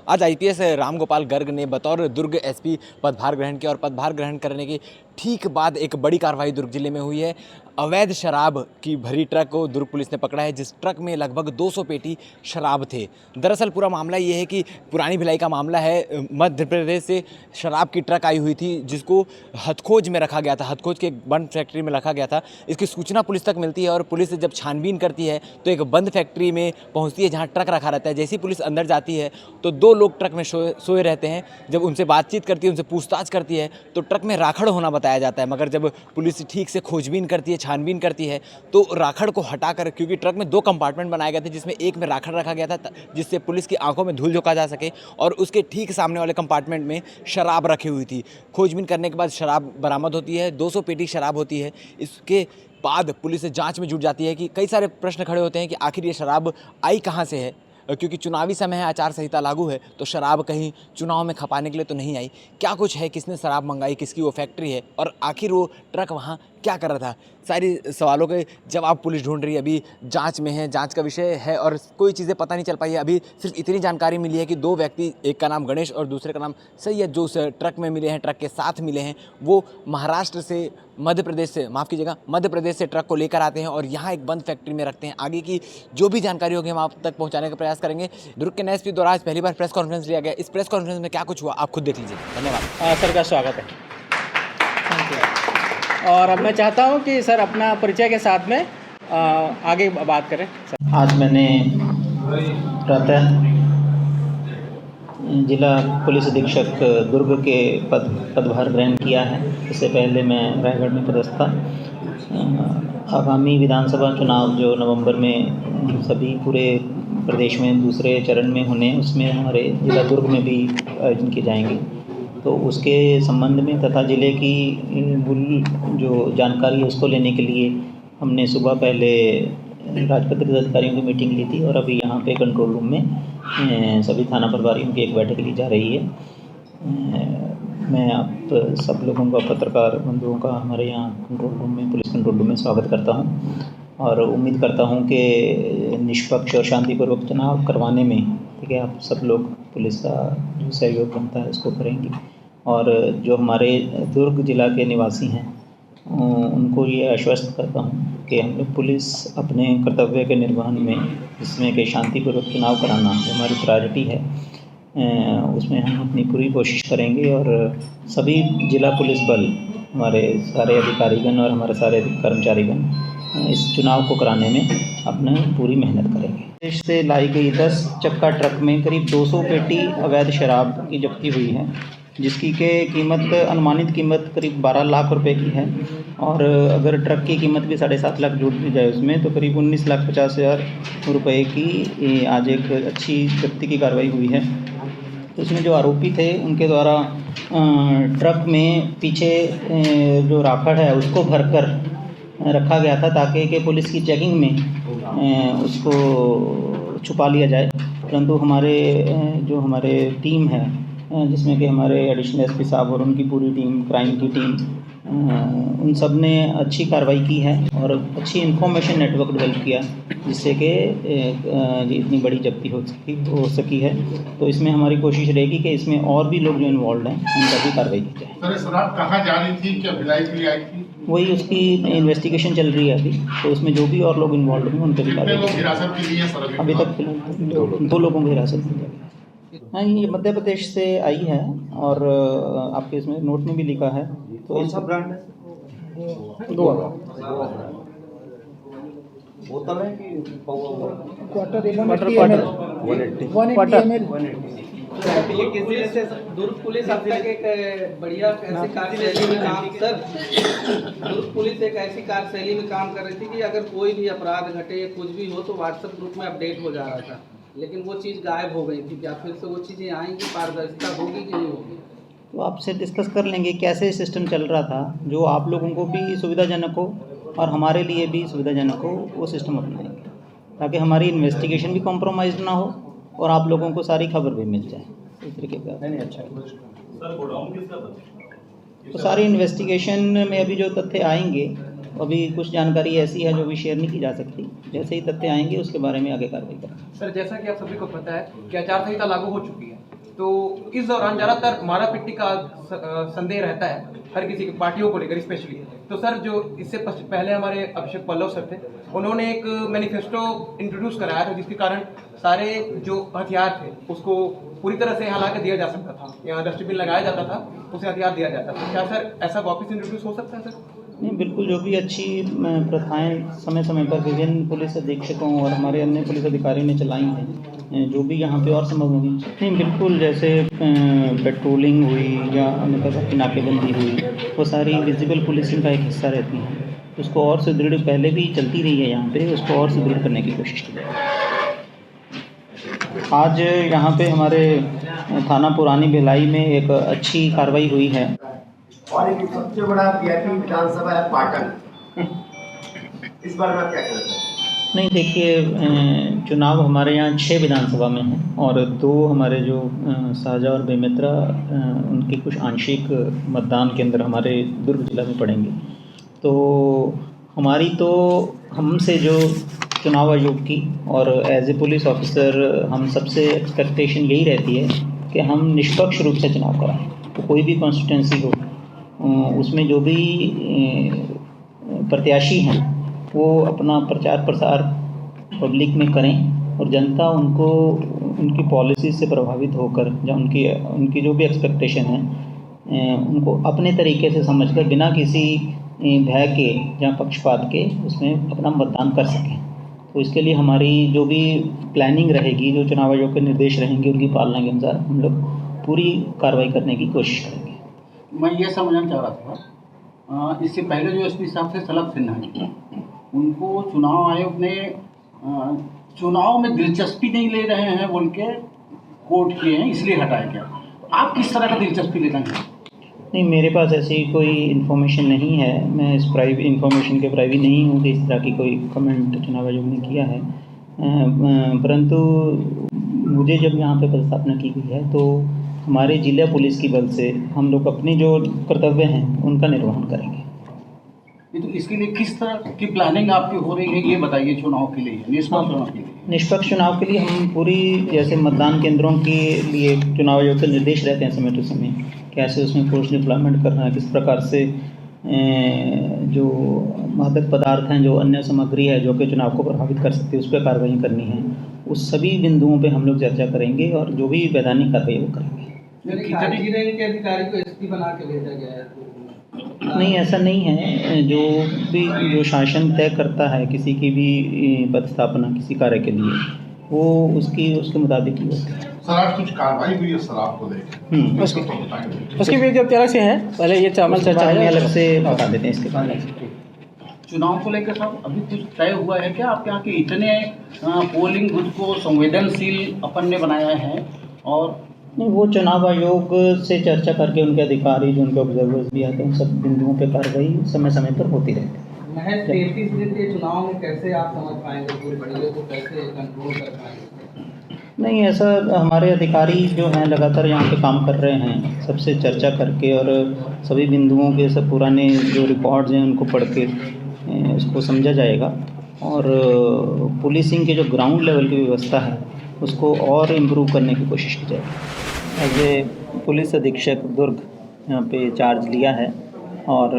आज आईपीएस रामगोपाल गर्ग ने बतौर दुर्ग एसपी पदभार ग्रहण किया और पदभार ग्रहण करने के ठीक बाद एक बड़ी कार्रवाई दुर्ग जिले में हुई है। अवैध शराब की भरी ट्रक को दुर्ग पुलिस ने पकड़ा है, जिस ट्रक में लगभग 200 पेटी शराब थे। दरअसल पूरा मामला ये है कि पुरानी भिलाई का मामला है। मध्य प्रदेश से शराब की ट्रक आई हुई थी, जिसको हथखोज में रखा गया था, हथखोज के बंद फैक्ट्री में रखा गया था। इसकी सूचना पुलिस तक मिलती है और पुलिस जब छानबीन करती है तो एक बंद फैक्ट्री में पहुंचती है जहां ट्रक रखा रहता है। जैसे ही पुलिस अंदर जाती है तो दो लोग ट्रक में सोए रहते हैं। जब उनसे बातचीत करती है, उनसे पूछताछ करती है तो ट्रक में राखड़ होना बताया जाता है, मगर जब पुलिस ठीक से खोजबीन करती है, छानबीन करती है तो राखड़ को हटाकर, क्योंकि ट्रक में 2 कंपार्टमेंट बनाए गए थे जिसमें एक में राखड़ रखा गया था जिससे पुलिस की आंखों में धूल झोंका जा सके, और उसके ठीक सामने वाले कंपार्टमेंट में शराब रखी हुई थी। खोजबीन करने के बाद शराब बरामद होती है, 200 पेटी शराब होती है। इसके बाद पुलिस जांच में जुट जाती है कि कई सारे प्रश्न खड़े होते हैं कि आखिर ये शराब आई कहाँ से है, क्योंकि चुनावी समय है, आचार संहिता लागू है, तो शराब कहीं चुनाव में खपाने के लिए तो नहीं आई। क्या कुछ है, किसने शराब मंगाई, किसकी वो फैक्ट्री है, और आखिर वो ट्रक वहाँ क्या कर रहा था, सारी सवालों के जवाब पुलिस ढूंढ रही है। अभी जांच में है, जांच का विषय है और कोई चीज़ें पता नहीं चल पाई है। अभी सिर्फ इतनी जानकारी मिली है कि 2 व्यक्ति, एक का नाम गणेश और दूसरे का नाम सैयद, जो उस ट्रक में मिले हैं, ट्रक के साथ मिले हैं, वो महाराष्ट्र से, मध्य प्रदेश से, माफ़ कीजिएगा, मध्य प्रदेश से ट्रक को लेकर आते हैं और यहाँ एक बंद फैक्ट्री में रखते हैं। आगे की जो भी जानकारी होगी हम आप तक पहुँचाने का प्रयास करेंगे। दुर्ग के नए एसपी द्वारा आज पहली बार प्रेस कॉन्फ्रेंस लिया गया। इस प्रेस कॉन्फ्रेंस में क्या कुछ हुआ आप खुद देख लीजिए। धन्यवाद। सर का स्वागत है। Thank you. और अब मैं चाहता हूं कि सर अपना परिचय के साथ में आगे बात करें। सर, आज मैंने प्रातः जिला पुलिस अधीक्षक दुर्ग के पदभार ग्रहण किया है। इससे पहले मैं रायगढ़ में पदस्थ था। आगामी विधानसभा चुनाव जो नवंबर में सभी पूरे प्रदेश में दूसरे चरण में होने, उसमें हमारे जिला दुर्ग में भी आयोजन किए जाएंगे, तो उसके संबंध में तथा ज़िले की मूल जो जानकारी है उसको लेने के लिए हमने सुबह पहले राजपत्रित अधिकारियों की मीटिंग ली थी और अभी यहाँ पे कंट्रोल रूम में सभी थाना प्रभारियों की एक बैठक ली जा रही है। मैं आप सब लोगों का, पत्रकार बंधुओं का हमारे यहाँ कंट्रोल रूम में, पुलिस कंट्रोल रूम में स्वागत करता हूँ और उम्मीद करता हूँ कि निष्पक्ष और शांतिपूर्वक चुनाव करवाने में, ठीक है, आप सब लोग पुलिस का जो सहयोग बनता है उसको करेंगे। और जो हमारे दुर्ग जिला के निवासी हैं उनको ये आश्वस्त करता हूँ कि हम लोग पुलिस अपने कर्तव्य के निर्वहन में, जिसमें कि शांतिपूर्वक चुनाव कराना हमारी प्रायोरिटी है, उसमें हम अपनी पूरी कोशिश करेंगे और सभी जिला पुलिस बल, हमारे सारे अधिकारीगण और हमारे सारे कर्मचारीगण इस चुनाव को कराने में अपना पूरी मेहनत करेंगे। देश से लाई गई 10 चक्का ट्रक में करीब 200 पेटी अवैध शराब की जब्ती हुई है, जिसकी के कीमत, अनुमानित कीमत करीब 12 लाख रुपए की है। और अगर ट्रक की कीमत भी 7.5 लाख जोड़ दी जाए उसमें, तो करीब 19,50,000 रुपये की आज एक अच्छी जब्ती की कार्रवाई हुई है। तो इसमें जो आरोपी थे उनके द्वारा ट्रक में पीछे जो राखड़ है उसको भरकर रखा गया था ताकि कि पुलिस की चेकिंग में उसको छुपा लिया जाए, परंतु हमारे टीम है, जिसमें कि हमारे एडिशनल एसपी साहब और उनकी पूरी टीम, क्राइम की टीम, उन सब ने अच्छी कार्रवाई की है और अच्छी इन्फॉर्मेशन नेटवर्क डेवलप किया, जिससे कि इतनी बड़ी जब्ती हो सकी है। तो इसमें हमारी कोशिश रहेगी कि इसमें और भी लोग जो इन्वॉल्व हैं उनका भी कार्रवाई की जाए। सर, शराब कहाँ जा रही थी, क्या भिलाई के लिए आई थी? वही उसकी इन्वेस्टिगेशन चल रही है अभी, तो उसमें जो भी और लोग इन्वॉल्व हैं उनके भी कार्रवाई की जाए। हिरासत के लिए सर अभी तक फिलहाल 2 लोगों की हिरासत में है। हाँ, ये मध्य प्रदेश से आई है और आपके इसमें नोट में भी लिखा है। तो कौन सा ब्रांड है? बोतल है कि क्वार्टर 180 ml। ये किस दिन से दुर्ग पुलिस अब तक एक बढ़िया ऐसी कार्यशैली में काम, सर दुर्ग पुलिस एक ऐसी कार्यशैली में काम कर रही थी कि अगर कोई भी अपराध घटे या कुछ भी हो तो व्हाट्सएप ग्रुप में अपडेट हो जा रहा था, लेकिन वो चीज़ गायब हो गई थी। क्या फिर से वो चीज़ें आएंगी, पारदर्शिता होगी कि नहीं होगी? तो आपसे डिस्कस कर लेंगे कैसे सिस्टम चल रहा था, जो आप लोगों को भी सुविधाजनक हो और हमारे लिए भी सुविधाजनक हो, वो सिस्टम अपनाएंगे ताकि हमारी इन्वेस्टिगेशन भी कॉम्प्रोमाइज़ ना हो और आप लोगों को सारी खबर भी मिल जाए इस तरीके का। नहीं, अच्छा तो सारी इन्वेस्टिगेशन में अभी जो तथ्य आएंगे, अभी कुछ जानकारी ऐसी है जो भी शेयर नहीं की जा सकती, जैसे ही तथ्य आएंगे उसके बारे में आगे कार्रवाई करेंगे। सर, जैसा कि आप सभी को पता है कि आचार संहिता लागू हो चुकी है, तो इस दौरान ज़्यादातर मारा पिट्टी का संदेह रहता है हर किसी की पार्टियों को लेकर स्पेशली। तो सर जो इससे पहले हमारे अभिषेक पल्लव सर थे, उन्होंने एक मैनिफेस्टो इंट्रोड्यूस कराया था जिसके कारण सारे जो हथियार थे उसको पूरी तरह से हला के दिया जा सकता था, यहाँ डस्टबिन लगाया जाता था, उसे हथियार दिया जाता था। क्या सर ऐसा वापस इंट्रोड्यूस हो सकता है सर? नहीं, बिल्कुल, जो भी अच्छी प्रथाएं समय समय पर विभिन्न पुलिस अधीक्षकों और हमारे अन्य पुलिस अधिकारियों ने चलाई हैं, जो भी यहाँ पे और संभव होगी। नहीं, बिल्कुल, जैसे पेट्रोलिंग हुई या अन्य प्रकार की नाकेबंदी हुई, वो सारी विजिबल पुलिसिंग का एक हिस्सा रहती हैं। उसको और सुदृढ़ पहले भी चलती रही है यहाँ पे, उसको और सुदृढ़ करने की कोशिश की जाए। आज यहाँ पे हमारे थाना पुरानी भिलाई में एक अच्छी कार्रवाई हुई है। और एक सबसे बड़ा वीआईपी विधानसभा है पाटन, इस बारे में क्या कहना चाहिए? नहीं, देखिए, चुनाव हमारे यहाँ 6 विधानसभा में हैं और 2 हमारे जो साजा और बेमित्रा, उनके कुछ आंशिक मतदान केंद्र हमारे दुर्ग जिला में पड़ेंगे। तो हमारी तो हमसे जो चुनाव आयोग की और एज ए पुलिस ऑफिसर हम सबसे एक्सपेक्टेशन यही रहती है कि हम निष्पक्ष रूप से चुनाव कराएं। तो कोई भी कॉन्स्टिट्यूंसी हो, उसमें जो भी प्रत्याशी हैं वो अपना प्रचार प्रसार पब्लिक में करें और जनता उनको उनकी पॉलिसी से प्रभावित होकर या उनकी जो भी एक्सपेक्टेशन है उनको अपने तरीके से समझकर बिना किसी भय के या पक्षपात के उसमें अपना मतदान कर सकें। तो इसके लिए हमारी जो भी प्लानिंग रहेगी, जो चुनाव आयोग के निर्देश रहेंगे, उनकी पालना के अनुसार हम लोग पूरी कार्रवाई करने की कोशिश करेंगे। मैं ये समझना चाह रहा था, इससे पहले जो एसपी साहब थे सलभ सिन्हा जी, उनको चुनाव आयोग ने चुनाव में दिलचस्पी नहीं ले रहे हैं बोल के कोर्ट किए हैं, इसलिए हटाया गया। आप किस तरह का दिलचस्पी लेना है? नहीं, मेरे पास ऐसी कोई इन्फॉर्मेशन नहीं है। मैं इस प्राइवेट इन्फॉर्मेशन के प्राइवेट नहीं हूँ कि इस तरह की कोई कमेंट चुनाव आयोग ने किया है। परंतु मुझे जब यहाँ पे पदस्थापना की गई है तो हमारे जिला पुलिस की बल से हम लोग अपनी जो कर्तव्य हैं उनका निर्वहन करेंगे। तो इसके लिए किस तरह की प्लानिंग आपकी हो रही है, ये बताइए। चुनाव के लिए, निष्पक्ष चुनाव के लिए, निष्पक्ष चुनाव के लिए हम पूरी, जैसे मतदान केंद्रों के लिए चुनाव आयोग के निर्देश रहते हैं समय टू समय, कैसे उसमें फोर्स डिप्लॉयमेंट करना है, किस प्रकार से जो मादक पदार्थ हैं, जो अन्य सामग्री है जो कि चुनाव को प्रभावित कर सकती है, उस पर कार्रवाई करनी है। उस सभी बिंदुओं पे हम लोग चर्चा करेंगे और जो भी वैधानिक कार्रवाई वो करेंगे। के अधिकारी को एसपी बना के भेजा गया है? नहीं, ऐसा नहीं है। जो शासन तय करता है किसी की भी पदस्थापना किसी कार्य के लिए, वो उसके मुताबिक ही होती है। सर, आज कुछ कार्रवाई हुई है शराब को लेकर, उसकी भी जब तरह से है, पहले ये चावल चर्चा में है, अलग से बता देते हैं इसके बारे में। चुनाव को लेकर साहब अभी कुछ तय हुआ है क्या? आपके यहाँ के इतने पोलिंग बूथ को संवेदनशील अपन ने बनाया है? और नहीं, वो चुनाव आयोग से चर्चा करके उनके अधिकारी जो उनके ऑब्जर्वर्स भी आते हैं, सब बिंदुओं पे कार्रवाई समय समय पर होती रहती है। महज 33 दिन के चुनाव में कैसे आप समझ पाएंगे पूरी बढ़िया को कैसे कंट्रोल कर पाएंगे? नहीं, ऐसा हमारे अधिकारी जो हैं लगातार यहाँ पे काम कर रहे हैं, सबसे चर्चा करके और सभी बिंदुओं के सब पुराने जो रिकॉर्ड्स हैं उनको पढ़ के उसको समझा जाएगा और पुलिसिंग के जो ग्राउंड लेवल की व्यवस्था है उसको और इम्प्रूव करने की कोशिश की जाएगी। एज ए पुलिस अधीक्षक दुर्ग यहाँ पे चार्ज लिया है और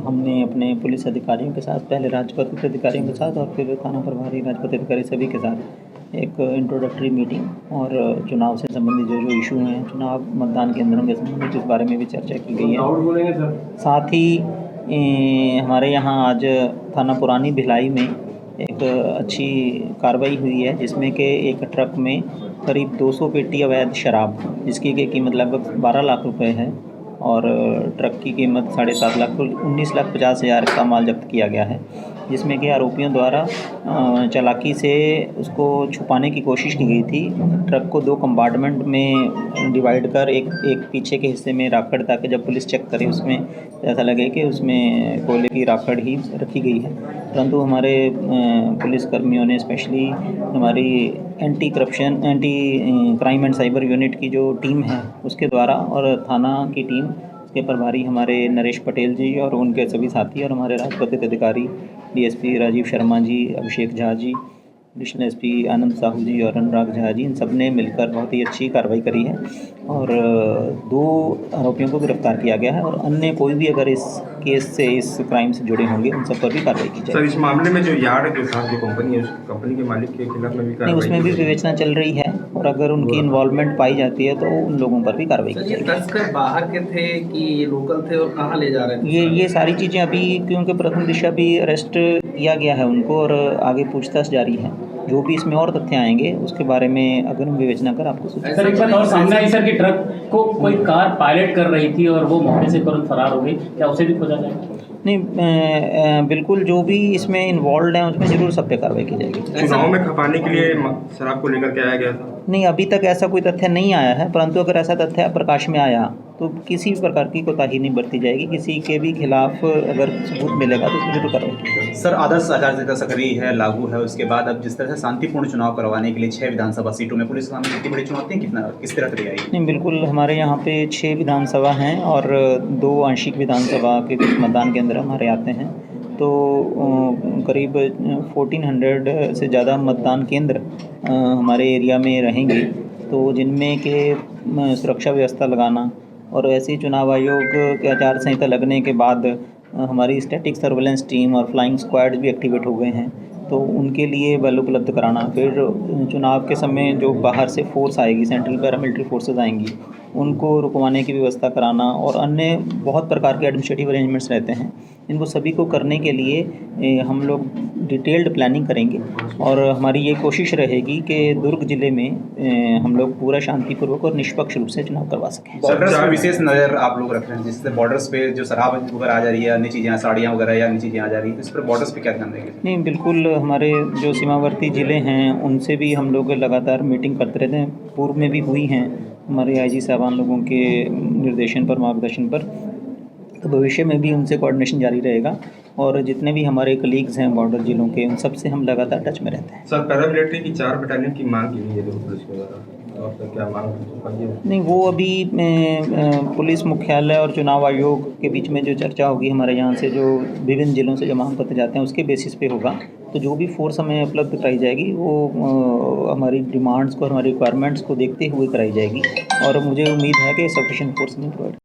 हमने अपने पुलिस अधिकारियों के साथ, पहले राजपत्रित अधिकारियों के साथ और फिर थाना प्रभारी राजपत्रित अधिकारी सभी के साथ एक इंट्रोडक्टरी मीटिंग और चुनाव से संबंधित जो इशू हैं, चुनाव मतदान केंद्रों के संबंधित, इस बारे में भी चर्चा की गई है। साथ ही हमारे यहाँ आज थाना पुरानी भिलाई में एक अच्छी कार्रवाई हुई है जिसमें कि एक ट्रक में करीब 200 पेटी अवैध शराब, जिसकी कीमत लगभग 12 लाख रुपए है और ट्रक की कीमत 7.5 लाख, 19,50,000 का माल जब्त किया गया है, जिसमें कि आरोपियों द्वारा चालाकी से उसको छुपाने की कोशिश की गई थी। ट्रक को 2 कंपार्टमेंट में डिवाइड कर एक पीछे के हिस्से में राखड़, ताकि जब पुलिस चेक करे उसमें ऐसा लगे कि उसमें कोयले की राखड़ ही रखी गई है। परंतु हमारे पुलिस कर्मियों ने, स्पेशली हमारी anti crime and cyber unit की जो टीम है उसके द्वारा और थाना की टीम के प्रभारी हमारे नरेश पटेल जी और उनके सभी साथी और हमारे राजपत्रित अधिकारी DSP Rajiv Sharma ji, Abhishek Jha ji additional SP आनंद साहू जी और अनुराग झा जी, इन सब ने मिलकर बहुत ही अच्छी कार्रवाई करी है और 2 आरोपियों को गिरफ्तार किया गया है और अन्य कोई भी अगर इस केस से, इस क्राइम से जुड़े होंगे, उन सब पर भी कार्रवाई की सर जाएगी। इस मामले में जो यार्ड के साथ जो कंपनी है, उस कंपनी के मालिक के खिलाफ में भी नहीं, कार्रवाई उसमें भी विवेचना चल रही है और अगर उनकी इन्वॉल्वमेंट पाई जाती है तो उन लोगों पर भी कार्रवाई की सर, ये जाएगी। तस्कर बाहर के थे कि ये लोकल थे और कहाँ ले जा रहे थे? ये सारी चीज़ें अभी, क्योंकि प्रथम दिशा भी अरेस्ट किया गया है उनको और आगे पूछताछ जारी है। जो भी इसमें और तथ्य आएंगे उसके बारे में अगर हम विवेचना कर आपको सूचित सर, एक बात और सामने आई सर कि ट्रक को कोई कार पायलट कर रही थी और वो मौके से तुरंत फरार हो गई, क्या उसे भी खोजा जाएगा? नहीं, बिल्कुल जो भी इसमें इन्वॉल्व हैं उसमें जरूर सब पे कार्रवाई की जाएगी। चुनाव में खपाने के लिए शराब को लेकर के आया गया था। नहीं, अभी तक ऐसा कोई तथ्य नहीं आया है, परंतु अगर ऐसा तथ्य प्रकाश में आया तो किसी भी प्रकार की कोताही नहीं बरती जाएगी। किसी के भी खिलाफ अगर सबूत मिलेगा तो उसको जरूर कार्रवाई की जाएगी। सर, आदर्श आचार संहिता सक्रिय है, लागू है, उसके बाद अब जिस तरह से शांतिपूर्ण चुनाव करवाने के लिए 6 विधानसभा सीटों में पुलिस के सामने कितनी बड़ी चुनौती है, किस तरह से आएगी? नहीं, बिल्कुल हमारे यहाँ पे 6 विधानसभा हैं और 2 आंशिक विधानसभा के कुछ मतदान केंद्र हमारे आते हैं, तो करीब 1400 से ज़्यादा मतदान केंद्र हमारे एरिया में रहेंगे, तो जिनमें के सुरक्षा व्यवस्था लगाना और ऐसे ही चुनाव आयोग के आचार संहिता लगने के बाद हमारी स्टैटिक सर्वेलेंस टीम और फ्लाइंग स्क्वाड्स भी एक्टिवेट हो गए हैं, तो उनके लिए बल उपलब्ध कराना, फिर चुनाव के समय जो बाहर से फोर्स आएगी, सेंट्रल पैरामिलिट्री फोर्सेस आएंगी, उनको रुकवाने की व्यवस्था कराना और अन्य बहुत प्रकार के एडमिनिस्ट्रेटिव अरेंजमेंट्स रहते हैं। इनको सभी को करने के लिए हम लोग डिटेल्ड प्लानिंग करेंगे और हमारी ये कोशिश रहेगी कि दुर्ग ज़िले में हम लोग पूरा शांतिपूर्वक और निष्पक्ष रूप से चुनाव करवा सकें। बॉर्डर्स पे विशेष नज़र आप लोग रख रहे हैं, जिससे बॉर्डर्स पे जो शराब वगैरह आ जा रही है, अन्य चीज़ें, साड़ियाँ वगैरह या अन्य चीज़ें आ जा रही है, तो इस पर बॉर्डर्स पे क्या ध्यान देंगे? नहीं, बिल्कुल हमारे जो सीमावर्ती ज़िले हैं उनसे भी हम लोग लगातार मीटिंग करते रहते हैं, पूर्व में भी हुई हैं हमारे आईजी साहबान लोगों के निर्देशन पर, मार्गदर्शन पर, तो भविष्य में भी उनसे कोऑर्डिनेशन जारी रहेगा और जितने भी हमारे कलीग्स हैं बॉर्डर जिलों के, उन सब से हम लगातार टच में रहते हैं। सर, पैरामिलिट्री की 4 बटालियन की मांग की गई है दुर्ग पुलिस के द्वारा, और क्या मांग? नहीं, वो अभी पुलिस मुख्यालय और चुनाव आयोग के बीच में जो चर्चा होगी, हमारे यहाँ से जो विभिन्न जिलों से जो मांग पत्र जाते हैं उसके बेसिस पे होगा, तो जो भी फोर्स हमें उपलब्ध कराई जाएगी वो हमारी डिमांड्स को, हमारी रिक्वायरमेंट्स को देखते हुए कराई जाएगी और मुझे उम्मीद है कि सफिशिएंट फोर्स हमें प्रोवाइड